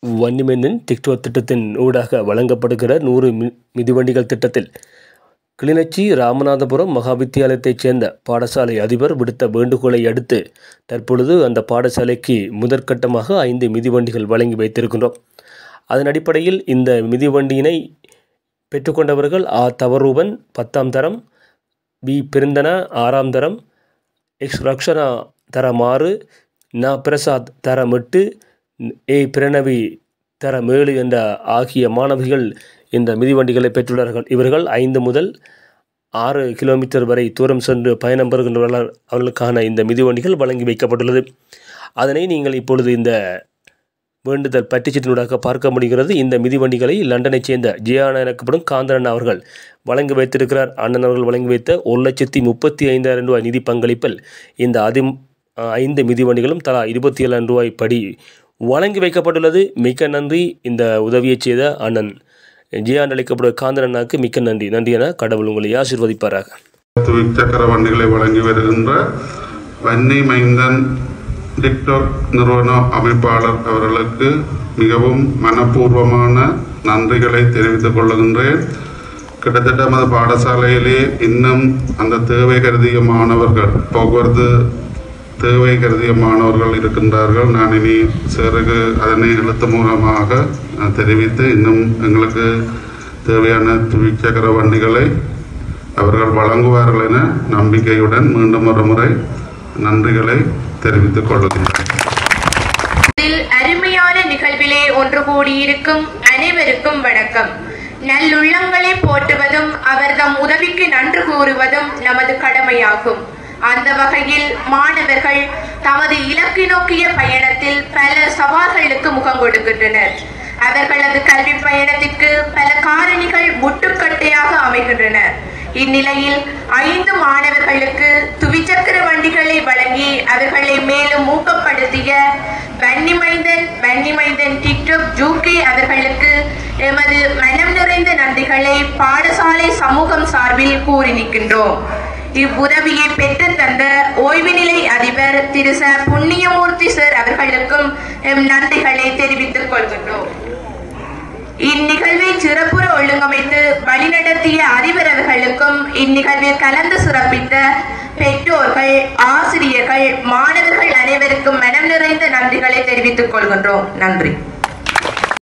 வன்னிமேனன் TikTok திட்டத்தின் ஊடாக வழங்கப்படுகிற 100 மிதிவண்டிகள் திட்டத்தில் கிளிநொச்சி ராமநாதபுரம் மகாவித்தியாலயத்தைச் சேர்ந்த பாடசாலை அதிபர் விடுத்த வேண்டுகோளை அடுத்து தற்பொழுது அந்த பாடசாலைக்கு முதற்கட்டமாக 5 மிதிவண்டிகள் வழங்கி வைத்திருக்கின்றோம். அதன் அடிப்படையில் இந்த மிதிவண்டியினை பெற்றுக்கொண்டவர்கள் ஆ தவரூபன் 10ஆம் தரம், பி பிருந்தனா 6ஆம் தரம், எக்ஸ் ரக்ஷனா தரம் 6, ந பிரசாத் தரம் 8, ஏ பிரணவி தரம் 7 என்ற ஆகிய மாணவிகள் இந்த மிதிவண்டிகளை பெற்றுள்ளார்கள். இவர்கள் 5 முதல் 6 கிலோமீட்டர் வரை தூரம் சென்று பயணம் பெறுகின்றவர்கள். அவர்களுக்கான இந்த மிதிவண்டிகள் வழங்கி வைக்கப்பட்டுள்ளது. அதனை நீங்கள் இப்பொழுது இந்த வேண்டுதல் பட்டிச்சீட்டினூடாக பார்க்க முடிகிறது. இந்த மிதிவண்டிகளை லண்டனைச் சேர்ந்த ஜியானா எனப்படும் காந்தரன் அவர்கள் வழங்கி வைத்திருக்கிறார். அண்ணன் அவர்கள் வழங்கி வைத்த 1,35,000 ரூபாய் நிதி பங்களிப்பில் இந்த 5 மிதிவண்டிகளும் தலா 27,000 ரூபாய் படி வழங்கி வைக்கப்பட்டுள்ளது. மிக்க நன்றி. இந்த உதவியை செய்த அண்ணன் ஜியான் அளிக்கப்படும் காந்தரனாக்கு மிக்க நன்றி. நன்றி என கடவுள் உங்களை ஆசீர்வதிப்பாராக. துவிச்சக்கர வண்டிகளை வழங்கி வருகின்ற வன்னி மைந்தன் டிக்டாக் நிறுவன அமைப்பாளர் அவர்களுக்கு மிகவும் மனப்பூர்வமான நன்றிகளை தெரிவித்துக் கொள்கின்றேன். கிட்டத்தட்ட நமது பாடசாலையிலே இன்னும் அந்த தேவை கருதிய மாணவர்கள், போக்குவரத்து தேவை கருதிய மாணவர்கள் இருக்கின்றார்கள். நான் இனி சிறகு அதனை எழுத்து மூலமாக தெரிவித்து இன்னும் எங்களுக்கு தேவையான துவிச்சக்கர வண்டிகளை அவர்கள் வழங்குவார்கள் என நம்பிக்கையுடன் மீண்டும் ஒரு முறை நன்றிகளை தெரிவித்துக் கொள்கின்றேன். அருமையான நிகழ்விலே ஒன்று கூடியிருக்கும் அனைவருக்கும் வணக்கம். நல்லுள்ளங்களை போற்றுவதும் அவர்தம் உதவிக்கு நன்றி கூறுவதும் நமது கடமையாகும். அந்த வகையில் மாணவர்கள் தமது இலக்கு நோக்கிய பயணத்தில் பல சவால்களுக்கு முகம் கொடுக்கின்றனர். அவர்களது கல்வி பயணத்திற்கு பல காரணிகள் முட்டுக்கட்டையாக அமைகின்றன. இந்நிலையில் 5 மாணவர்களுக்கு துவிச்சக்கர வண்டிகளை வழங்கி அவர்களை மேலும் ஊக்கப்படுத்திய வன்னிமைந்தன் டிக்டாக் ஜூகே அவர்களுக்கு எமது மனம் நிறைந்த நன்றிகளை பாடசாலை சமூகம் சார்பில் கூறி நிற்கின்றோம். இவ்வுதவியை பெற்று தந்த ஓய்வு நிலை அதிபர் திரு ச புண்ணியமூர்த்தி சார் அவர்களுக்கும் எம் நன்றிகளை தெரிவித்துக் கொள்கின்றோம். இந்நிகழ்வை சிறப்புற ஒழுங்கமைத்து வழிநடத்திய அதிபர் அவர்களுக்கும் இந்நிகழ்வில் கலந்து சிறப்பித்த பெற்றோர்கள், ஆசிரியர்கள், மாணவர்கள் அனைவருக்கும் மனம் நிறைந்த நன்றிகளை தெரிவித்துக் கொள்கின்றோம். நன்றி.